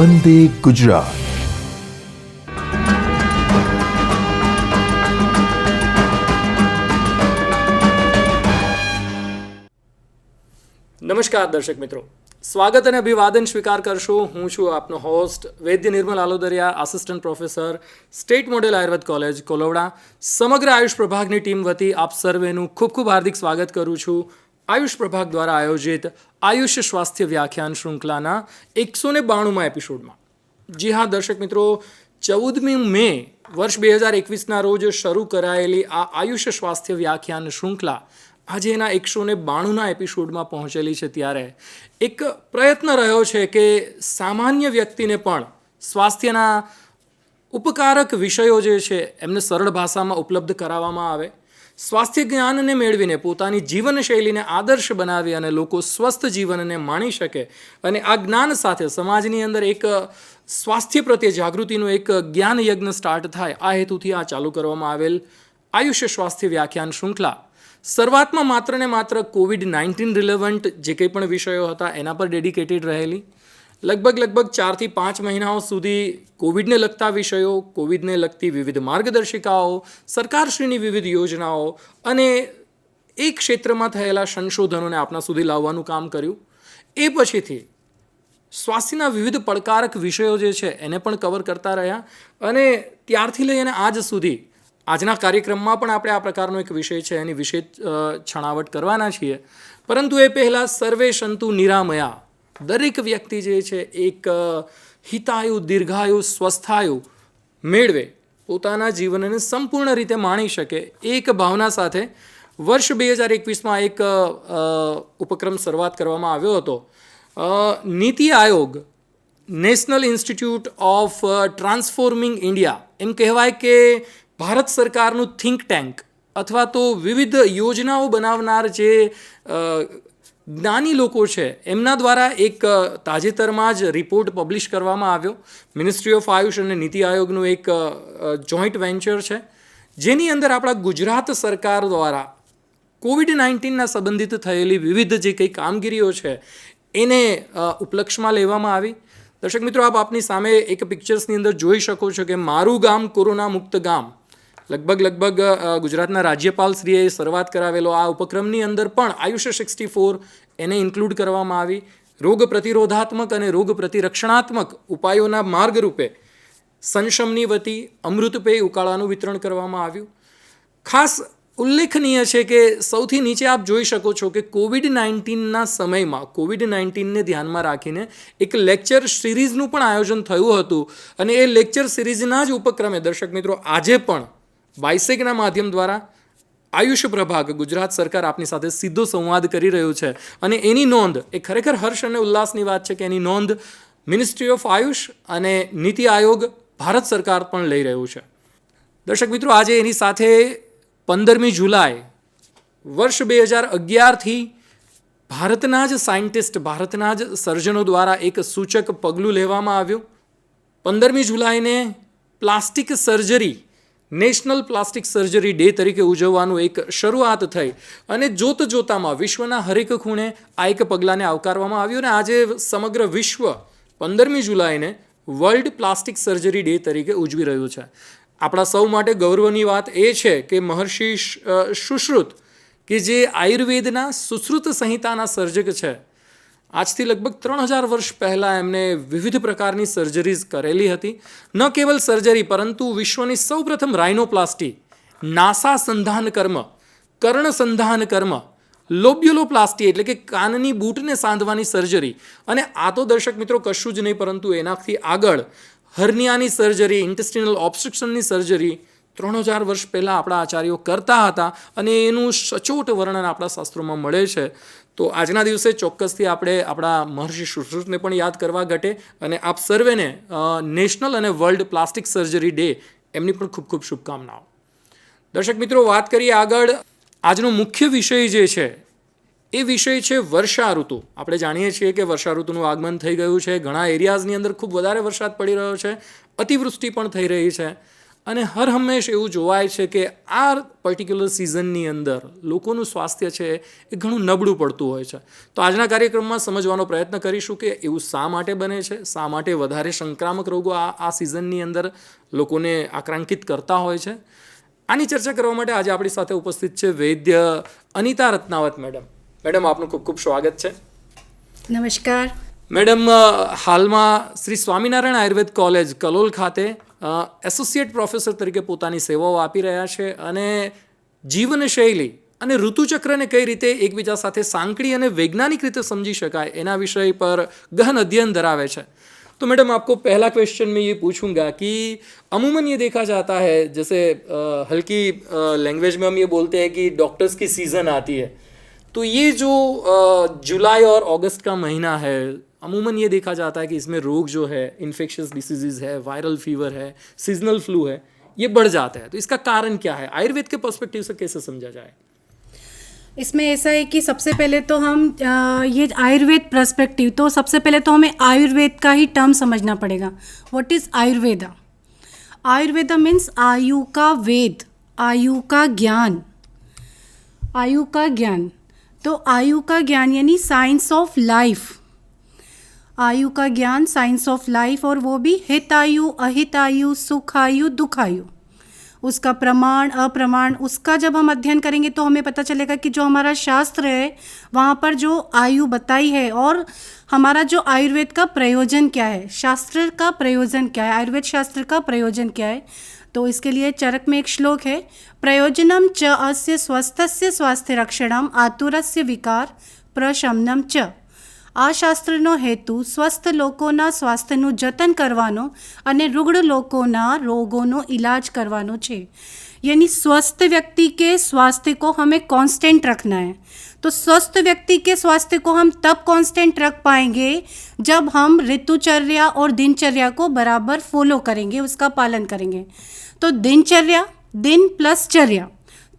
વંદે ગુજરાત. નમસ્કાર દર્શક મિત્રો, સ્વાગત અને અભિવાદન સ્વીકાર કરશો. હું છું આપનો host Vaidya Nirmal Alodariya, assistant professor, state model Ayurved college Kolavada. સમગ્ર આયુષ પ્રભાગની ટીમ વતી આપ સર્વેનું ખૂબ ખૂબ હાર્દિક સ્વાગત કરું છું આયુષ પ્રભાગ દ્વારા આયોજિત આયુષ સ્વાસ્થ્ય વ્યાખ્યાન શૃંખલાના 192માં એપિસોડમાં. જી હા દર્શક મિત્રો, 14મી મે વર્ષ 2021ના રોજ શરૂ કરાયેલી આ આયુષ સ્વાસ્થ્ય વ્યાખ્યાન શૃંખલા આજે એના 192ના એપિસોડમાં પહોંચેલી છે. ત્યારે એક પ્રયત્ન રહ્યો છે કે સામાન્ય વ્યક્તિને પણ સ્વાસ્થ્યના ઉપકારક વિષયો જે છે એમને સરળ ભાષામાં ઉપલબ્ધ કરાવવામાં આવે, સ્વાસ્થ્ય જ્ઞાનને મેળવીને પોતાની જીવનશૈલીને આદર્શ બનાવી અને લોકો સ્વસ્થ જીવનને માણી શકે અને આ જ્ઞાન સાથે સમાજની અંદર એક સ્વાસ્થ્ય પ્રત્યે જાગૃતિનું એક જ્ઞાન યજ્ઞ સ્ટાર્ટ થાય, આ હેતુથી આ ચાલુ કરવામાં આવેલ આયુષ્ય સ્વાસ્થ્ય વ્યાખ્યાન શૃંખલા શરૂઆતમાં માત્ર ને માત્ર COVID-19 રિલેવન્ટ જે કંઈ પણ વિષયો હતા એના પર ડેડિકેટેડ રહેલી. લગભગ 4 થી 5 મહિનાઓ સુધી કોવિડને લગતા વિષયો, કોવિડને લગતી વિવિધ માર્ગદર્શિકાઓ, સરકારશ્રીની વિવિધ યોજનાઓ અને એ ક્ષેત્રમાં થયેલા સંશોધનોને આપણા સુધી લાવવાનું કામ કર્યું. એ પછીથી સ્વાસ્થ્યના વિવિધ પડકારક વિષયો જે છે એને પણ કવર કરતા રહ્યા અને ત્યારથી લઈ અને આજ સુધી આજના કાર્યક્રમમાં પણ આપણે આ પ્રકારનો એક વિષય છે એની વિશે છણાવટ કરવાના છીએ. પરંતુ એ પહેલાં સર્વે સંતુ નિરામયા, દરેક વ્યક્તિ જે છે એક હિતાયુ, દીર્ઘાયુ, સ્વસ્થાયુ મેળવે, પોતાના જીવનને સંપૂર્ણ રીતે માણી શકે, એક ભાવના સાથે વર્ષ 2021માં એક ઉપક્રમ શરૂઆત કરવામાં આવ્યો હતો. NITI Aayog, National Institute of Transforming India, એમ કહેવાય કે ભારત સરકારનું થિંક ટેન્ક અથવા તો વિવિધ યોજનાઓ બનાવનાર જે જ્ઞાની લોકો છે એમના દ્વારા એક તાજેતરમાં જ રિપોર્ટ પબ્લિશ કરવામાં આવ્યો. મિનિસ્ટ્રી ઓફ આયુષ અને નીતિ આયોગનું એક જોઈન્ટ વેન્ચર છે, જેની અંદર આપણા ગુજરાત સરકાર દ્વારા COVID-19ના સંબંધિત થયેલી વિવિધ જે કંઈ કામગીરીઓ છે એને ઉપલક્ષમાં લેવામાં આવી. દર્શક મિત્રો, આપ આપની સામે એક પિક્ચર્સની અંદર જોઈ શકો છો કે મારું ગામ કોરોના મુક્ત ગામ, લગભગ ગુજરાતના રાજ્યપાલશ્રીએ શરૂઆત કરાવેલો આ ઉપક્રમની અંદર પણ આયુષ્ય 64 એને ઇન્ક્લુડ કરવામાં આવી. રોગ પ્રતિરોધાત્મક અને રોગ પ્રતિરક્ષણાત્મક ઉપાયોના માર્ગરૂપે સંશમની વતી અમૃતપેય ઉકાળાનું વિતરણ કરવામાં આવ્યું. ખાસ ઉલ્લેખનીય છે કે સૌથી નીચે આપ જોઈ શકો છો કે COVID-19ના સમયમાં COVID-19ને ધ્યાનમાં રાખીને એક લેક્ચર સિરીઝનું પણ આયોજન થયું હતું અને એ લેક્ચર સિરીઝના જ ઉપક્રમે દર્શક મિત્રો આજે પણ બાયસેગના માધ્યમ દ્વારા આયુષ પ્રભાગ ગુજરાત સરકાર આપની સાથે સીધો સંવાદ કરી રહ્યું છે અને એની નોંધ એ ખરેખર હર્ષ અને ઉલ્લાસની વાત છે કે એની નોંધ મિનિસ્ટ્રી ઓફ આયુષ અને નીતિ આયોગ ભારત સરકાર પણ લઈ રહ્યું છે. દર્શક મિત્રો, આજે એની સાથે 15મી જુલાઈ વર્ષ 2011થી ભારતના જ સાયન્ટિસ્ટ, ભારતના જ સર્જનો દ્વારા એક સૂચક પગલું લેવામાં આવ્યું. 15મી જુલાઈને plastic surgery, National Plastic Surgery Day તરીકે ઉજવવાનું એક શરૂઆત થઈ અને જોતામાં વિશ્વના હરેક ખૂણે આ એક પગલાંને આવકારવામાં આવ્યું અને આજે સમગ્ર વિશ્વ 15મી જુલાઈને વર્લ્ડ પ્લાસ્ટિક સર્જરી ડે તરીકે ઉજવી રહ્યું છે. આપણા સૌ માટે ગૌરવની વાત એ છે કે મહર્ષિ સુશ્રુત કે જે આયુર્વેદના સુશ્રુત સંહિતાના સર્જક છે, આજથી લગભગ 3000 વર્ષ પહેલાં એમને વિવિધ પ્રકારની સર્જરીઝ કરેલી હતી. ન કેવલ સર્જરી પરંતુ વિશ્વની સૌપ્રથમ રાઇનોપ્લાસ્ટી, નાસા સંધાન કર્મ, કર્ણ સંધાન કર્મ, લોબ્યુલોપ્લાસ્ટી એટલે કે કાનની બૂટને સાંધવાની સર્જરી અને આ તો દર્શક મિત્રો કશું જ નહીં પરંતુ એનાથી આગળ હર્નિયાની સર્જરી, ઇન્ટેસ્ટિનલ ઓબ્સ્ટ્રક્શનની સર્જરી 3000 વર્ષ પહેલાં આપણા આચાર્યો કરતા હતા અને એનું સચોટ વર્ણન આપણા શાસ્ત્રોમાં મળે છે. તો આજના દિવસે ચોક્કસથી આપણે આપણા મહર્ષિ સુશ્રુતને પણ યાદ કરવા ઘટે અને આપ સર્વેને નેશનલ અને વર્લ્ડ પ્લાસ્ટિક સર્જરી ડે એમની પણ ખૂબ ખૂબ શુભકામનાઓ. દર્શક મિત્રો, વાત કરીએ આગળ. આજનો મુખ્ય વિષય જે છે એ વિષય છે વર્ષા ઋતુ. આપણે જાણીએ છીએ કે વર્ષા ઋતુનું આગમન થઈ ગયું છે. ઘણા એરિયાઝની અંદર ખૂબ વધારે વરસાદ પડી રહ્યો છે, અતિવૃષ્ટિ પણ થઈ રહી છે અને હર હંમેશ એવું જોવાય છે કે આ પર્ટિક્યુલર સિઝનની અંદર લોકોનું સ્વાસ્થ્ય છે એ ઘણું નબળું પડતું હોય છે. તો આજના કાર્યક્રમમાં સમજવાનો પ્રયત્ન કરીશું કે એવું શા માટે બને છે, શા માટે વધારે સંક્રામક રોગો આ સિઝનની અંદર લોકોને આક્રાંકિત કરતા હોય છે. આની ચર્ચા કરવા માટે આજે આપણી સાથે ઉપસ્થિત છે વૈદ્ય અનિતા રત્નાવત મેડમ. મેડમ, આપનું ખૂબ ખૂબ સ્વાગત છે. નમસ્કાર મેડમ, હાલમાં શ્રી સ્વામિનારાયણ આયુર્વેદ કોલેજ કલોલ ખાતે એસોસિએટ પ્રોફેસર તરીકે પોતાની સેવાઓ આપી રહ્યા છે અને જીવનશૈલી અને ઋતુચક્રને કઈ રીતે એકબીજા સાથે સાંકળી અને વૈજ્ઞાનિક રીતે સમજી શકાય એના વિષય પર ગહન अध्ययन धरावे છે. तो मैडम, आपको पहला क्वेश्चन मैं ये पूछूंगा कि अमूमन ये देखा जाता है, जैसे हल्की लैंग्वेज में हम ये बोलते हैं कि डॉक्टर्स की सीज़न आती है, तो ये जो जुलाई और अगस्त का महीना है, अमूमन ये देखा जाता है कि इसमें रोग जो है, इन्फेक्शियस डिसीज़ है, वायरल फीवर है, सीजनल फ्लू है, ये बढ़ जाता है. तो इसका कारण क्या है? आयुर्वेद के पर्सपेक्टिव से कैसे समझा जाए? इसमें ऐसा है कि सबसे पहले तो हम ये आयुर्वेद पर्सपेक्टिव, तो सबसे पहले तो हमें आयुर्वेद का ही टर्म समझना पड़ेगा. What is Ayurveda? Ayurveda means आयु का वेद, आयु का ज्ञान, आयु का ज्ञान. तो आयु का ज्ञान यानी साइंस ऑफ लाइफ, आयु का ज्ञान साइंस ऑफ लाइफ, और वो भी हितायु अहितायु सुखायु दुखायु, उसका प्रमाण अप्रमाण, उसका जब हम अध्ययन करेंगे तो हमें पता चलेगा कि जो हमारा शास्त्र है वहाँ पर जो आयु बताई है और हमारा जो आयुर्वेद का प्रयोजन क्या है, शास्त्र का प्रयोजन क्या है, आयुर्वेद शास्त्र का प्रयोजन क्या है. तो इसके लिए चरक में एक श्लोक है, प्रयोजनम च अस्य स्वस्थस्य स्वास्थ्य रक्षणम आतुरस्य विकार प्रशमनम च. આ શાસ્ત્રનો હેતુ સ્વસ્થ લોકોના સ્વાસ્થ્યનું જતન કરવાનો અને रुग्ण લોકોના રોગોનો इलाज करवानो છે. यानी स्वस्थ व्यक्ति के स्वास्थ्य को हमें कांस्टेंट रखना है. तो स्वस्थ व्यक्ति के स्वास्थ्य को हम तब कांस्टेंट रख पाएंगे जब हम ऋतुचर्या और दिनचर्या को बराबर फॉलो करेंगे, उसका पालन करेंगे. तो दिनचर्या, दिन प्लस चर्या,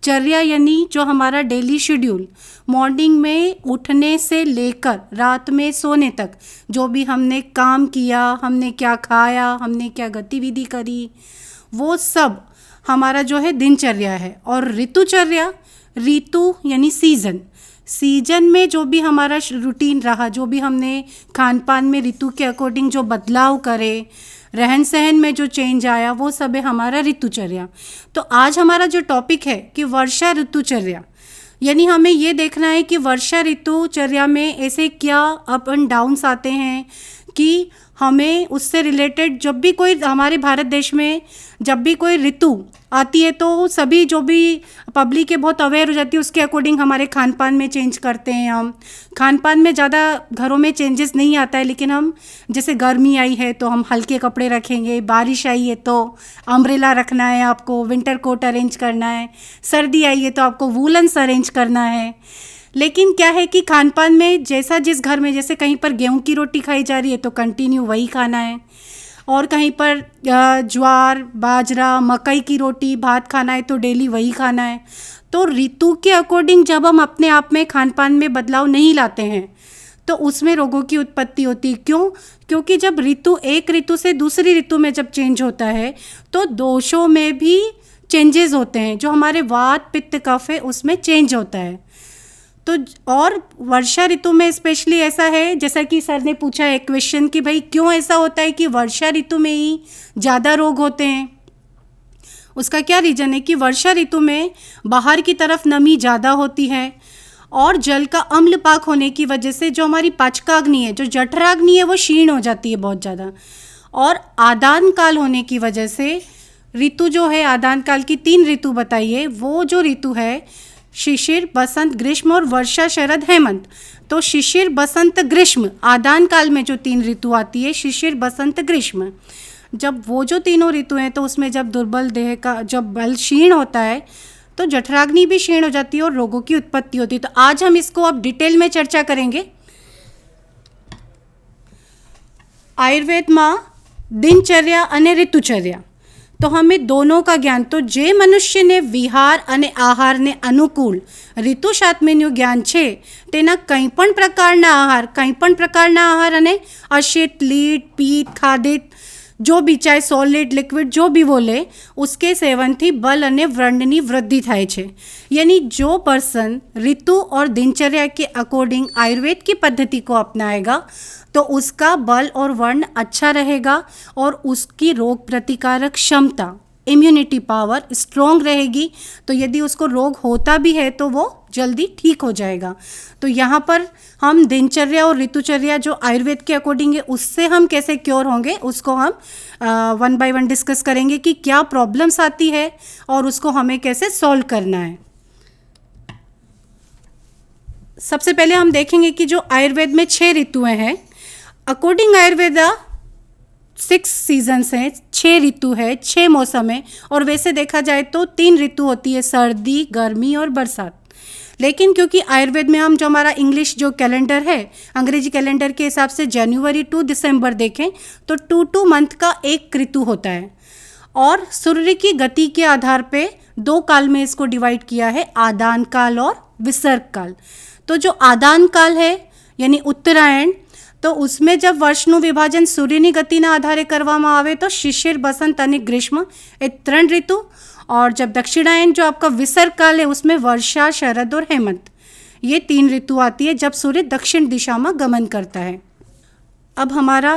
चर्या यानी जो हमारा डेली शेड्यूल, मॉर्निंग में उठने से लेकर रात में सोने तक जो भी हमने काम किया, हमने क्या खाया, हमने क्या गतिविधि करी, वो सब हमारा जो है दिनचर्या है. और ऋतुचर्या, ऋतु यानी सीज़न, सीजन में जो भी हमारा रूटीन रहा, जो भी हमने खान पान में ऋतु के अकॉर्डिंग जो बदलाव करे, रहन सहन में जो चेंज आया, वो सब है हमारा ऋतुचर्या. तो आज हमारा जो टॉपिक है कि वर्षा ऋतुचर्या, यानी हमें ये देखना है कि वर्षा ऋतुचर्या में ऐसे क्या अप एंड डाउन्स आते हैं कि हमें उससे रिलेटेड जब भी कोई हमारे भारत देश में जब भी कोई ऋतु आती है तो सभी जो भी पब्लिक है बहुत अवेयर हो जाती है, उसके अकॉर्डिंग हमारे खान पान में चेंज करते हैं. हम खान पान में ज़्यादा घरों में चेंजेस नहीं आता है, लेकिन हम जैसे गर्मी आई है तो हम हल्के कपड़े रखेंगे, बारिश आई है तो अम्ब्रेला रखना है आपको, विंटर कोट अरेंज करना है, सर्दी आई है तो आपको वूलन्स अरेंज करना है. लेकिन क्या है कि खान पान में जैसा जिस घर में, जैसे कहीं पर गेहूं की रोटी खाई जा रही है तो कंटिन्यू वही खाना है, और कहीं पर ज्वार बाजरा मकई की रोटी भात खाना है तो डेली वही खाना है. तो ऋतु के अकॉर्डिंग जब हम अपने आप में खान पान में बदलाव नहीं लाते हैं तो उसमें रोगों की उत्पत्ति होती है. क्यों? क्योंकि जब ऋतु एक ऋतु से दूसरी ऋतु में जब चेंज होता है तो दोषों में भी चेंजेस होते हैं, जो हमारे वात पित्त कफ है उसमें चेंज होता है. तो और वर्षा ऋतु में स्पेशली ऐसा है, जैसा कि सर ने पूछा एक क्वेश्चन कि भाई क्यों ऐसा होता है कि वर्षा ऋतु में ही ज़्यादा रोग होते हैं. उसका क्या रीज़न है कि वर्षा ऋतु में बाहर की तरफ नमी ज़्यादा होती है और जल का अम्ल पाक होने की वजह से जो हमारी पाचकाग्नि है, जो जठराग्नि है, वो क्षीण हो जाती है बहुत ज़्यादा. और आदान काल होने की वजह से ऋतु जो है, आदान काल की 3 ऋतु बताइए, वो जो ऋतु है शिशिर बसंत ग्रीष्म और वर्षा शरद हेमंत. तो शिशिर बसंत ग्रीष्म आदान काल में जो 3 ऋतु आती है, शिशिर बसंत ग्रीष्म, जब वो जो तीनों ऋतु हैं तो उसमें जब दुर्बल देह का जब बल क्षीण होता है तो जठराग्नि भी क्षीण हो जाती है और रोगों की उत्पत्ति होती है. तो आज हम इसको अब डिटेल में चर्चा करेंगे. आयुर्वेद में दिनचर्या અને ऋतुचर्या, तो हमें दोनों का ज्ञान, तो जे मनुष्यने विहार અને આહારને અનુકૂળ ઋતુશાસ્ત્રનું જ્ઞાન છે તેના કંઈ પણ પ્રકારના આહાર અને અશિત લીટ પિત્ત ખાદિત जो भी चाहे सॉलिड लिक्विड जो भी वो લે उसके સેવનથી બલ અને વ્રણની વૃદ્ધિ થાય છે. यानी जो पर्सन ऋतु और दिनचर्या के अकॉर्डिंग आयुर्वेद की पद्धति को अपनाएगा तो उसका बल और वर्ण अच्छा रहेगा और उसकी रोग प्रतिकारक क्षमता इम्यूनिटी पावर स्ट्रॉन्ग रहेगी. तो यदि उसको रोग होता भी है तो वो जल्दी ठीक हो जाएगा. तो यहाँ पर हम दिनचर्या और ऋतुचर्या जो आयुर्वेद के अकॉर्डिंग है उससे हम कैसे क्योर होंगे उसको हम वन बाय वन डिस्कस करेंगे कि क्या प्रॉब्लम्स आती है और उसको हमें कैसे सॉल्व करना है. सबसे पहले हम देखेंगे कि जो आयुर्वेद में 6 ऋतुएं हैं. अकॉर्डिंग आयुर्वेदा 6 सीजन्स हैं, 6 ऋतु है, 6 मौसम है. और वैसे देखा जाए तो 3 ऋतु होती है, सर्दी, गर्मी और बरसात. लेकिन क्योंकि आयुर्वेद में हम जो हमारा इंग्लिश जो कैलेंडर है अंग्रेजी कैलेंडर के हिसाब से जनवरी टू दिसंबर देखें तो 2 मंथ का एक ऋतु होता है. और सूर्य की गति के आधार पे 2 काल में इसको डिवाइड किया है, आदान काल और विसर्ग काल. तो जो आदान काल है यानी उत्तरायण, તો उसमें जब વર્ષનું વિભાજન સૂર્યની ગતિના આધારે કરવામાં આવે તો શિશિર, બસંત અને ગ્રીષ્મ એ 3 ऋतु. और जब दक्षिणायन जो आपका विसर्ग काल है उसमें वर्षा, शरद और हेमंत ये 3 ऋतु आती है जब सूर्य दक्षिण दिशा में गमन करता है. अब हमारा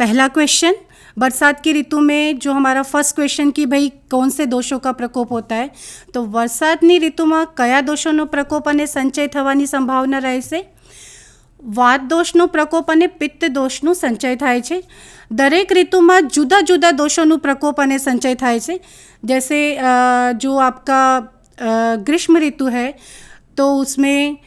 पहला क्वेश्चन, बरसात की ऋतु में जो हमारा फर्स्ट क्वेश्चन कि भाई कौन से दोषों का प्रकोप होता है. तो वरसादनी ऋतुમાં કયા દોષોનો પ્રકોપ અને સંચય થવાની સંભાવના રહે છે? વાત દોષનો પ્રકોપ અને પિત્ત દોષનું સંચય થાય છે. દરેક ઋતુમાં જુદા જુદા દોષોનું પ્રકોપ અને સંચય થાય છે. जैसे जो आपका ग्रीष्म ऋतु है तो उसमें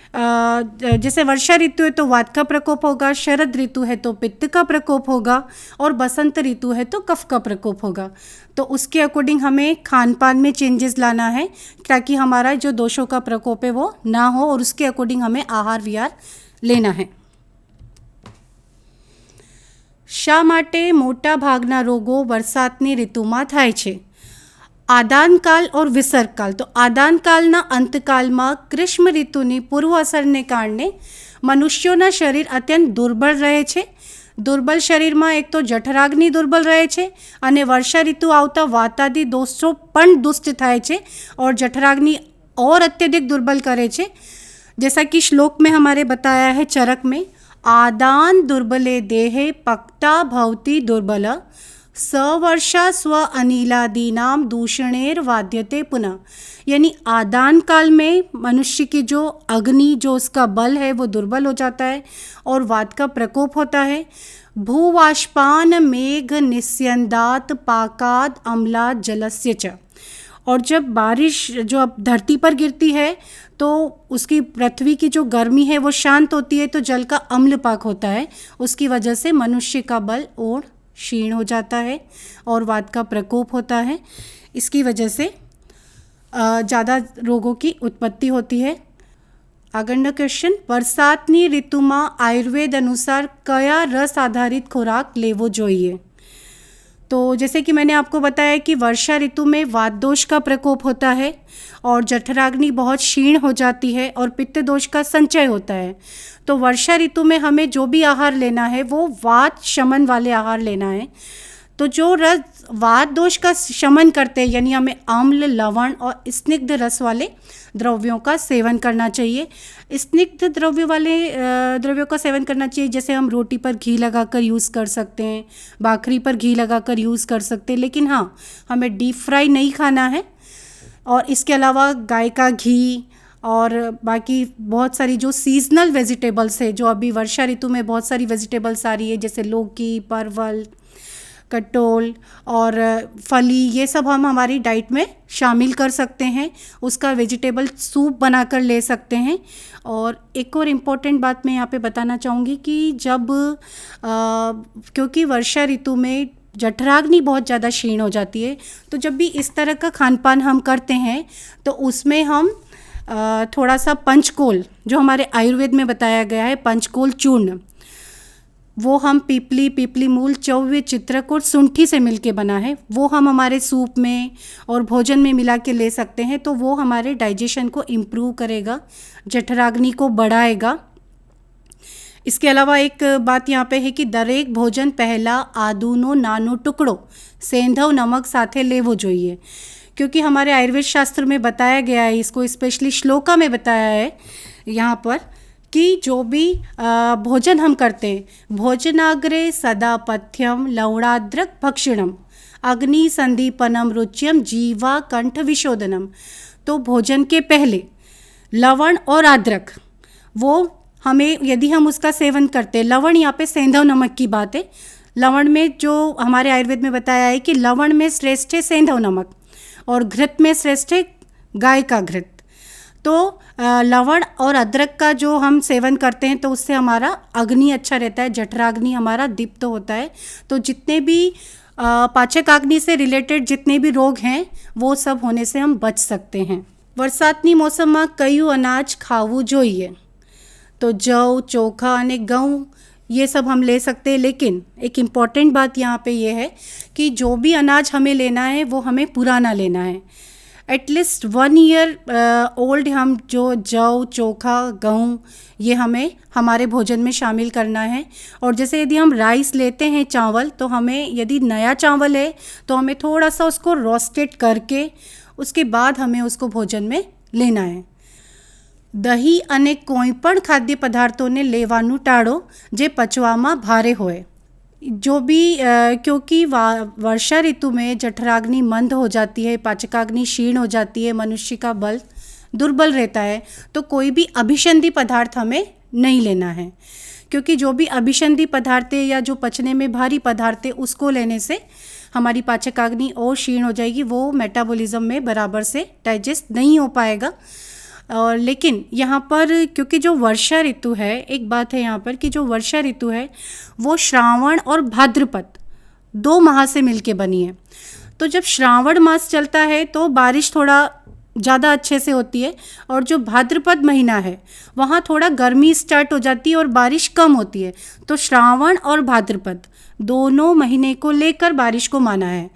जैसे वर्षा ऋतु है तो वात का प्रकोप होगा, शरद ऋतु है तो पित्त का प्रकोप होगा और बसंत ऋतु है तो कफ का प्रकोप होगा. तो उसके अकॉर्डिंग हमें खान पान में चेंजेस लाना है ताकि हमारा जो दोषों का प्रकोप है वो ना हो और उसके अकॉर्डिंग हमें आहार विहार लेना है. શા માટે મોટા ભાગના રોગો વરસાદની ઋતુમાં થાય છે? આદાનકાલ और વિસર્ગકાલ. તો આદાનકાલના અંતકાલમાં ગ્રીષ્મ ઋતુની પૂર્વ અસરને કારણે મનુષ્યોના શરીર અત્યંત દુર્બળ રહે છે. દુર્બલ શરીરમાં એક તો જઠરાગ્નિ દુર્બલ રહે છે અને વર્ષા ઋતુ આવતા વાતાદી દોષો પણ દુષ્ટ થાય છે और जठराग्नि और अत्यधिक दुर्बल करे छे. जैसा कि श्लोक में हमारे बताया है चरक में, आदान दुर्बले देहे पक्ता भवति दुर्बल सवर्षा स्व अनिलादीनाम दूषणेर वाद्यते पुनः. यानी आदान काल में मनुष्य की जो अग्नि जो उसका बल है वो दुर्बल हो जाता है और वात का प्रकोप होता है. भूवाष्पान मेघ निस्यंदात पाकाद अम्लाद जलस्य च. और जब बारिश जो अब धरती पर गिरती है तो उसकी पृथ्वी की जो गर्मी है वो शांत होती है तो जल का अम्लपाक होता है. उसकी वजह से मनुष्य का बल और क्षीण हो जाता है और वात का प्रकोप होता है. इसकी वजह से ज़्यादा रोगों की उत्पत्ति होती है. આગળનો ક્વેશ્ચન, વરસાદની ઋતુમાં આયુર્વેદ अनुसार કયા રસ આધારિત ખોરાક લેવો જોઈએ? तो जैसे कि मैंने आपको बताया कि वर्षा ऋतु में वात दोष का प्रकोप होता है और जठराग्नि बहुत क्षीण हो जाती है और पित्त दोष का संचय होता है. तो वर्षा ऋतु में हमें जो भी आहार लेना है वो वात शमन वाले आहार लेना है. तो जो रस वात दोष का शमन करते हैं यानी हमें अम्ल, लवण और स्निग्ध रस वाले द्रव्यों का सेवन करना चाहिए. स्निग्ध द्रव्य वाले द्रव्यों का सेवन करना चाहिए जैसे हम रोटी पर घी लगाकर यूज़ कर सकते हैं, भाखरी पर घी लगाकर यूज़ कर सकते हैं. लेकिन हाँ, हमें डीप फ्राई नहीं खाना है. और इसके अलावा गाय का घी और बाकी बहुत सारी जो सीजनल वेजिटेबल्स है जो अभी वर्षा ऋतु में बहुत सारी वेजिटेबल्स आ रही है जैसे लौकी, परवल, कटोल और फली, ये सब हम हमारी डाइट में शामिल कर सकते हैं. उसका वेजिटेबल सूप बनाकर ले सकते हैं. और एक और इम्पोर्टेंट बात मैं यहाँ पे बताना चाहूँगी कि जब क्योंकि वर्षा ऋतु में जठराग्नि बहुत ज़्यादा क्षीण हो जाती है तो जब भी इस तरह का खान पान हम करते हैं तो उसमें हम थोड़ा सा पंचकोल जो हमारे आयुर्वेद में बताया गया है पंचकोल चूर्ण, वो हम पीपली मूल, चौव्य, चित्रक और सुंठी से मिलके बना है, वो हम हमारे सूप में और भोजन में मिला के ले सकते हैं. तो वो हमारे डाइजेशन को इम्प्रूव करेगा, जठराग्नि को बढ़ाएगा. इसके अलावा एक बात यहाँ पे है कि दरेक भोजन पहला आदूनो नानो टुकड़ो सेंधव नमक साथे लेवो જોઈએ, क्योंकि हमारे आयुर्वेद शास्त्र में बताया गया है, इसको स्पेशली श्लोका में बताया है यहाँ पर कि जो भी भोजन हम करते हैं, भोजनाग्रे सदा पथ्यम लवणाद्रक भक्षणम अग्नि संदीपनम रुच्यम जीवा कंठ विशोधनम। तो भोजन के पहले लवण और अदरक वो हमें, यदि हम उसका सेवन करते हैं, लवण यहाँ पे सेंधव नमक की बात है। लवण में जो हमारे आयुर्वेद में बताया है कि लवण में श्रेष्ठ है सेंधव नमक और घृत में श्रेष्ठ है गाय का घृत। तो लवण और अदरक का जो हम सेवन करते हैं तो उससे हमारा अग्नि अच्छा रहता है, जठराग्नि हमारा दीप्त होता है। तो जितने भी पाचक अग्नि से रिलेटेड जितने भी रोग हैं वो सब होने से हम बच सकते हैं। વરસાદની મોસમમાં કયું અનાજ ખાવું જોઈએ? तो जौ, चोखा અને गेहूँ ये सब हम ले सकते हैं, लेकिन एक इम्पॉर्टेंट बात यहाँ पे ये है कि जो भी अनाज हमें लेना है वो हमें पुराना लेना है। एटलीस्ट 1 ईयर ओल्ड हम जो जौ, चोखा, गेहूँ ये हमें हमारे भोजन में शामिल करना है। और जैसे यदि हम राइस लेते हैं, चावल, तो हमें यदि नया चावल है तो हमें थोड़ा सा उसको रोस्टेड करके उसके बाद हमें उसको भोजन में लेना है। દહીં અને કોઈપણ ખાદ્ય પદાર્થોને લેવાનું ટાળો જે પચવામાં ભારે હોય। जो भी क्योंकि वर्षा ऋतु में जठराग्नि मंद हो जाती है, पाचकाग्नि क्षीण हो जाती है, मनुष्य का बल दुर्बल रहता है, तो कोई भी अभिसंधि पदार्थ हमें नहीं लेना है। क्योंकि जो भी अभिसंधि पदार्थ है या जो पचने में भारी पदार्थ है उसको लेने से हमारी पाचकाग्नि और क्षीण हो जाएगी, वो मेटाबॉलिज्म में बराबर से डाइजेस्ट नहीं हो पाएगा। और लेकिन यहाँ पर क्योंकि जो वर्षा ऋतु है, एक बात है यहाँ पर कि जो वर्षा ऋतु है वो श्रावण और भाद्रपद 2 माह से मिलके बनी है। तो जब श्रावण मास चलता है तो बारिश थोड़ा ज़्यादा अच्छे से होती है, और जो भाद्रपद महीना है वहाँ थोड़ा गर्मी स्टार्ट हो जाती है और बारिश कम होती है। तो श्रावण और भाद्रपद दोनों महीने को लेकर बारिश को माना है।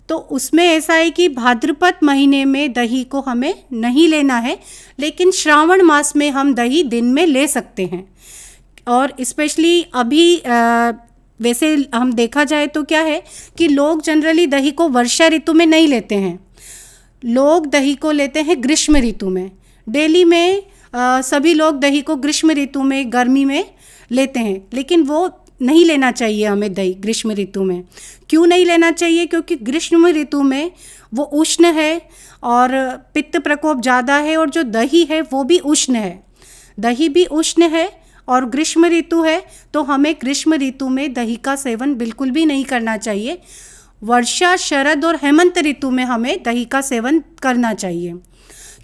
तो उसमें ऐसा है कि भाद्रपद महीने में दही को हमें नहीं लेना है, लेकिन श्रावण मास में हम दही दिन में ले सकते हैं। और स्पेशली अभी वैसे हम देखा जाए तो क्या है कि लोग जनरली दही को वर्षा ऋतु में नहीं लेते हैं, लोग दही को लेते हैं ग्रीष्म ऋतु में। दिल्ली में सभी लोग दही को ग्रीष्म ऋतु में, गर्मी में लेते हैं, लेकिन वो नहीं लेना चाहिए हमें दही ग्रीष्म ऋतु में। क्यों नहीं लेना चाहिए? क्योंकि ग्रीष्म ऋतु में वो उष्ण है और पित्त प्रकोप ज़्यादा है, और जो दही है वो भी उष्ण है, दही भी उष्ण है और ग्रीष्म ऋतु है। तो हमें ग्रीष्म ऋतु में दही का सेवन बिल्कुल भी नहीं करना चाहिए। वर्षा, शरद और हेमंत ऋतु में हमें दही का सेवन करना चाहिए,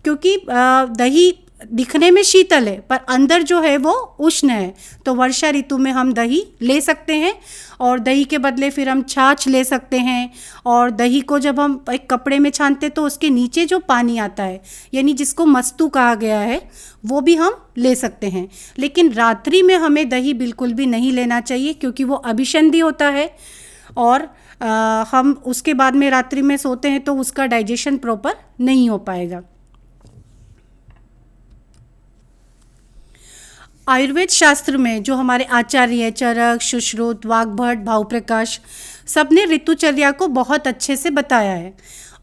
क्योंकि दही दिखने में शीतल है पर अंदर जो है वो उष्ण है। तो वर्षा ऋतु में हम दही ले सकते हैं, और दही के बदले फिर हम छाछ ले सकते हैं। और दही को जब हम एक कपड़े में छानते तो उसके नीचे जो पानी आता है, यानी जिसको मस्तू कहा गया है, वो भी हम ले सकते हैं। लेकिन रात्रि में हमें दही बिल्कुल भी नहीं लेना चाहिए, क्योंकि वो अभिसंधि होता है और हम उसके बाद में रात्रि में सोते हैं तो उसका डाइजेशन प्रॉपर नहीं हो पाएगा। आयुर्वेद शास्त्र में जो हमारे आचार्य चरक, सुश्रुत, वाग्भट, भावप्रकाश, सब ने ऋतुचर्या को बहुत अच्छे से बताया है।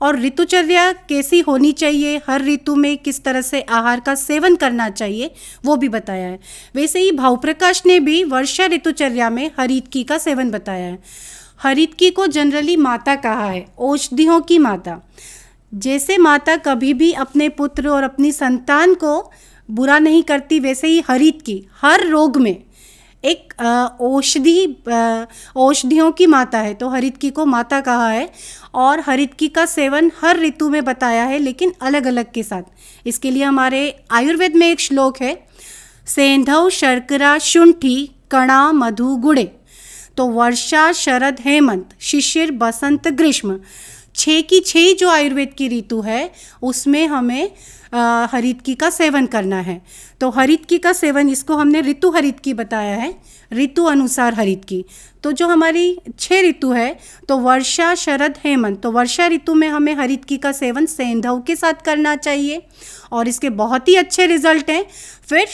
और ऋतुचर्या कैसी होनी चाहिए, हर ऋतु में किस तरह से आहार का सेवन करना चाहिए, वो भी बताया है। वैसे ही भावप्रकाश ने भी वर्षा ऋतुचर्या में हरितकी का सेवन बताया है। हरितकी को जनरली माता कहा है, औषधियों की माता। जैसे माता कभी भी अपने पुत्र और अपनी संतान को बुरा नहीं करती, वैसे ही हरितकी हर रोग में एक औषधियों की माता है। तो हरितकी को माता कहा है, और हरितकी का सेवन हर ऋतु में बताया है, लेकिन अलग अलग के साथ। इसके लिए हमारे आयुर्वेद में एक श्लोक है, सेंधव शर्करा शुंठी कणा मधु गुड़े। तो वर्षा, शरद, हेमंत, शिशिर, बसंत, ग्रीष्म, 6 की 6 जो आयुर्वेद की ऋतु है उसमें हमें हरितकी का सेवन करना है। तो हरितकी का सेवन, इसको हमने ऋतु हरितकी बताया है, ऋतु अनुसार हरितकी। तो जो हमारी 6 ऋतु है, तो वर्षा, शरद, हेमंत, तो वर्षा ऋतु में हमें हरितकी का सेवन सेंधव के साथ करना चाहिए और इसके बहुत ही अच्छे रिजल्ट हैं। फिर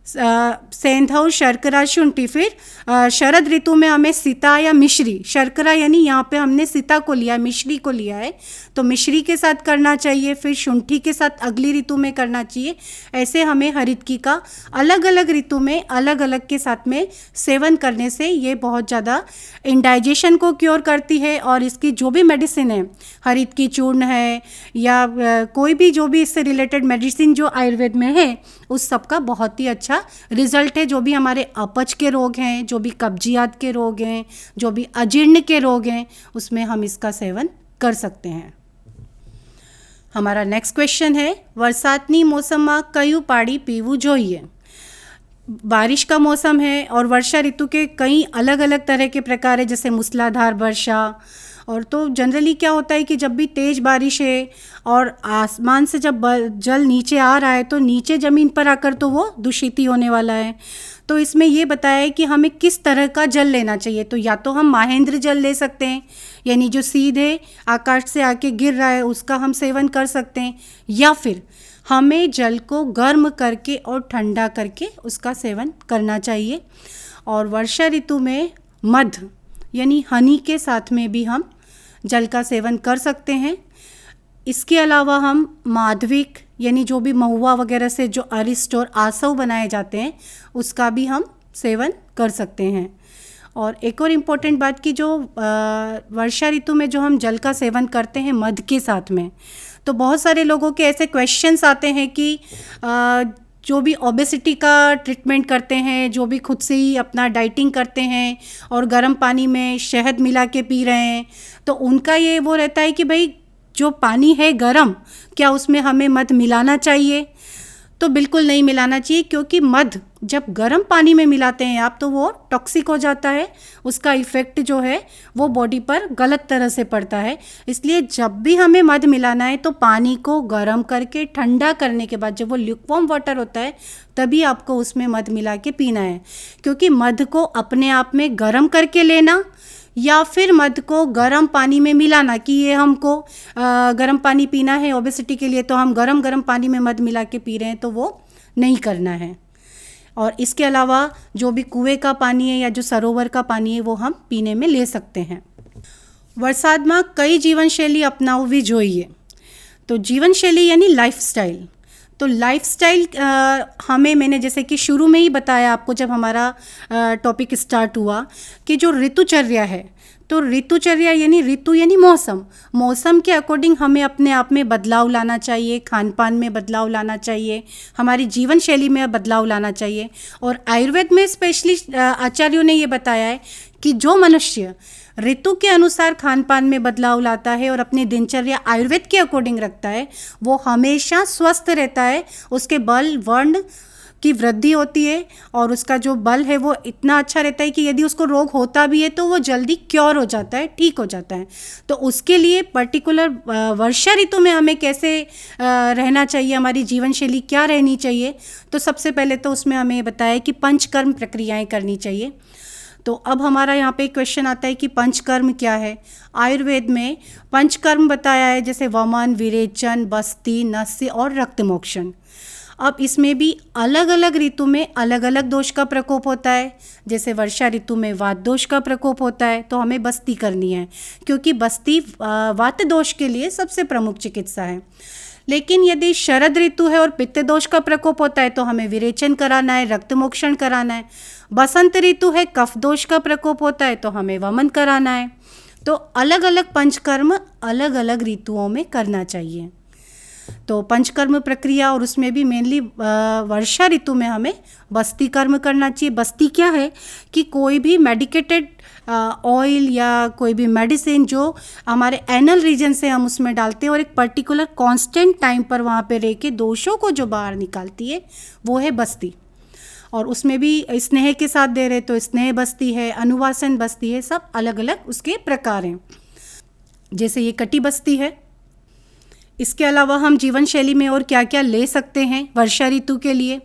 सेंधव, शर्करा, शुंठी। फिर शरद ऋतु में हमें सीता या मिश्री, शर्करा यानी यहाँ पे हमने सीता को लिया, मिश्री को लिया है, तो मिश्री के साथ करना चाहिए। फिर शुंठी के साथ अगली ऋतु में करना चाहिए। ऐसे हमें हरितकी का अलग अलग ऋतु में अलग अलग के साथ में सेवन करने से ये बहुत ज़्यादा इंडाइजेशन को क्योर करती है। और इसकी जो भी मेडिसिन है, हरितकी चूर्ण है या कोई भी जो भी इससे रिलेटेड मेडिसिन जो आयुर्वेद में है, उस सब का बहुत ही अच्छा रिजल्ट है। जो भी हमारे अपच के रोग हैं, जो भी कब्जियत के रोग हैं, जो भी अजीर्ण के रोग हैं, उसमें हम इसका सेवन कर सकते हैं। हमारा नेक्स्ट क्वेश्चन है, वरसादनी मौसम कयु पाड़ी पीवू जोइए। बारिश का मौसम है और वर्षा ऋतु के कई अलग अलग तरह के प्रकार है, जैसे मूसलाधार वर्षा। और तो जनरली क्या होता है कि जब भी तेज़ बारिश है और आसमान से जब जल नीचे आ रहा है तो नीचे ज़मीन पर आकर तो वो दूषित ही होने वाला है। तो इसमें ये बताया है कि हमें किस तरह का जल लेना चाहिए। तो या तो हम महेंद्र जल ले सकते हैं, यानी जो सीधे आकाश से आके गिर रहा है उसका हम सेवन कर सकते हैं, या फिर हमें जल को गर्म करके और ठंडा करके उसका सेवन करना चाहिए। और वर्षा ऋतु में मध यानी हनी के साथ में भी हम जल का सेवन कर सकते हैं। इसके अलावा हम माधविक यानी जो भी महुआ वगैरह से जो अरिष्ट और आसव बनाए जाते हैं उसका भी हम सेवन कर सकते हैं। और एक और इम्पोर्टेंट बात कि जो वर्षा ऋतु में जो हम जल का सेवन करते हैं मध के साथ में, तो बहुत सारे लोगों के ऐसे क्वेश्चंस आते हैं कि जो भी ओबेसिटी का ट्रीटमेंट करते हैं, जो भी खुद से ही अपना डाइटिंग करते हैं और गर्म पानी में शहद मिला के पी रहे हैं, तो उनका ये वो रहता है कि भाई जो पानी है गर्म, क्या उसमें हमें मध मिलाना चाहिए? तो बिल्कुल नहीं मिलाना चाहिए, क्योंकि मध जब गर्म पानी में मिलाते हैं आप तो वो टॉक्सिक हो जाता है, उसका इफ़ेक्ट जो है वो बॉडी पर गलत तरह से पड़ता है। इसलिए जब भी हमें मध मिलाना है तो पानी को गर्म करके ठंडा करने के बाद, जब वो ल्यूकवार्म वाटर होता है तभी आपको उसमें मध मिला के पीना है। क्योंकि मध को अपने आप में गर्म करके लेना या फिर मध को गर्म पानी में मिलाना कि ये हमको गर्म पानी पीना है ओबेसिटी के लिए, तो हम गर्म पानी में मध मिला के पी रहे हैं, तो वो नहीं करना है। और इसके अलावा जो भी कुएं का पानी है या जो सरोवर का पानी है वो हम पीने में ले सकते हैं। वरसाद में कई जीवन शैली अपनाववी જોઈએ। तो जीवन शैली यानी लाइफस्टाइल। तो लाइफस्टाइल हमें, मैंने जैसे कि शुरू में ही बताया आपको जब हमारा टॉपिक स्टार्ट हुआ कि जो ऋतुचर्या है, तो ऋतुचर्या यानी ऋतु यानी मौसम, मौसम के अकॉर्डिंग हमें अपने आप में बदलाव लाना चाहिए, खान पान में बदलाव लाना चाहिए, हमारी जीवन शैली में बदलाव लाना चाहिए। और आयुर्वेद में स्पेशली आचार्यों ने ये बताया है कि जो मनुष्य ऋतु के अनुसार खान पान में बदलाव लाता है और अपनी दिनचर्या आयुर्वेद के अकॉर्डिंग रखता है, वो हमेशा स्वस्थ रहता है, उसके बल वर्ण की वृद्धि होती है और उसका जो बल है वो इतना अच्छा रहता है कि यदि उसको रोग होता भी है तो वो जल्दी क्योर हो जाता है, ठीक हो जाता है। तो उसके लिए पर्टिकुलर वर्षा ऋतु में हमें कैसे रहना चाहिए, हमारी जीवन शैली क्या रहनी चाहिए, तो सबसे पहले तो उसमें हमें बताया कि पंचकर्म प्रक्रियाएं करनी चाहिए। तो अब हमारा यहाँ पे क्वेश्चन आता है कि पंचकर्म क्या है। आयुर्वेद में पंचकर्म बताया है, जैसे वमन, विरेचन, बस्ती, नस्य और रक्तमोक्षण। अब इसमें भी अलग अलग ऋतु में अलग अलग दोष का प्रकोप होता है। जैसे वर्षा ऋतु में वात दोष का प्रकोप होता है तो हमें बस्ती करनी है, क्योंकि बस्ती वात दोष के लिए सबसे प्रमुख चिकित्सा है। लेकिन यदि शरद ऋतु है और पित्त दोष का प्रकोप होता है तो हमें विरेचन कराना है, रक्तमोक्षण कराना है। बसंत ऋतु है, कफ दोष का प्रकोप होता है तो हमें वमन कराना है। तो अलग अलग पंचकर्म अलग अलग ऋतुओं में करना चाहिए। तो पंचकर्म प्रक्रिया, और उसमें भी मेनली वर्षा ऋतु में हमें बस्ती कर्म करना चाहिए। बस्ती क्या है कि कोई भी मेडिकेटेड ऑयल या कोई भी मेडिसिन जो हमारे एनल रीजन से हम उसमें डालते हैं और एक पर्टिकुलर कांस्टेंट टाइम पर वहाँ पे रह के दोषों को जो बाहर निकालती है वो है बस्ती। और उसमें भी स्नेह के साथ दे रहे तो स्नेह बस्ती है, अनुवासन बस्ती है, सब अलग अलग उसके प्रकार हैं। जैसे ये कटी बस्ती है। इसके अलावा हम जीवन शैली में और क्या क्या ले सकते हैं वर्षा ऋतु के लिए।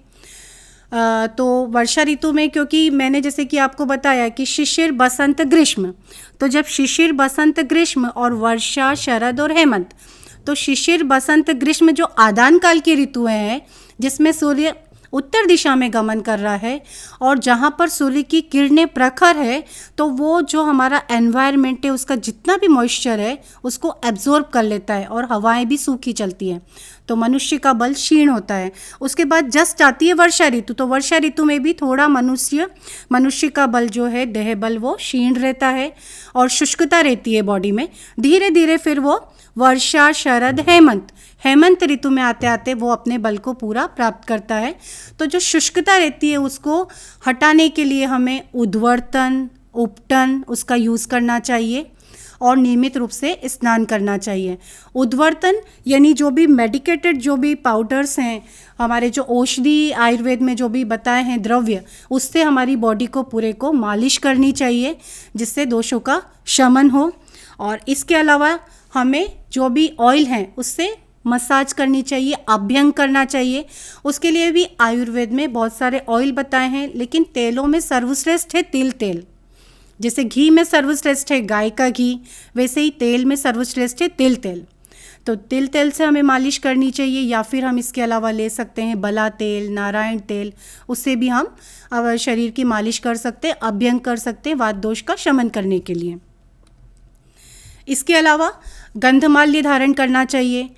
तो वर्षा ऋतु में, क्योंकि मैंने जैसे कि आपको बताया कि शिशिर, बसंत, ग्रीष्म, तो जब शिशिर, बसंत, ग्रीष्म और वर्षा, शरद और हेमंत, तो शिशिर, बसंत, ग्रीष्म जो आदान काल की ऋतुएं हैं जिसमें सूर्य उत्तर दिशा में गमन कर रहा है और जहाँ पर सूर्य की किरणें प्रखर है तो वो जो हमारा एनवायरनमेंट है उसका जितना भी मॉइस्चर है उसको एब्जॉर्ब कर लेता है और हवाएं भी सूखी चलती हैं, तो मनुष्य का बल क्षीण होता है। उसके बाद जस्ट आती है वर्षा ऋतु, तो वर्षा ऋतु में भी थोड़ा मनुष्य का बल जो है, देह बल, वो क्षीण रहता है और शुष्कता रहती है बॉडी में। धीरे धीरे फिर वो वर्षा, शरद, हेमंत ऋतु में आते आते वो अपने बल को पूरा प्राप्त करता है। तो जो शुष्कता रहती है उसको हटाने के लिए हमें उद्वर्तन, उपटन उसका यूज़ करना चाहिए और नियमित रूप से स्नान करना चाहिए। उद्वर्तन यानी जो भी मेडिकेटेड जो भी पाउडर्स हैं, हमारे जो औषधि आयुर्वेद में जो भी बताए हैं द्रव्य, उससे हमारी बॉडी को पूरे को मालिश करनी चाहिए जिससे दोषों का शमन हो। और इसके अलावा हमें जो भी ऑयल हैं उससे मसाज करनी चाहिए, अभ्यंग करना चाहिए। उसके लिए भी आयुर्वेद में बहुत सारे ऑयल बताए हैं, लेकिन तेलों में सर्वश्रेष्ठ है तिल तेल। जैसे घी में सर्वश्रेष्ठ है गाय का घी, वैसे ही तेल में सर्वश्रेष्ठ है तिल तेल। तो तिल तेल से हमें मालिश करनी चाहिए, या फिर हम इसके अलावा ले सकते हैं बला तेल, नारायण तेल, उससे भी हम शरीर की मालिश कर सकते हैं, अभ्यंग कर सकते हैं वात दोष का शमन करने के लिए। इसके अलावा गंधमाल्य धारण करना चाहिए।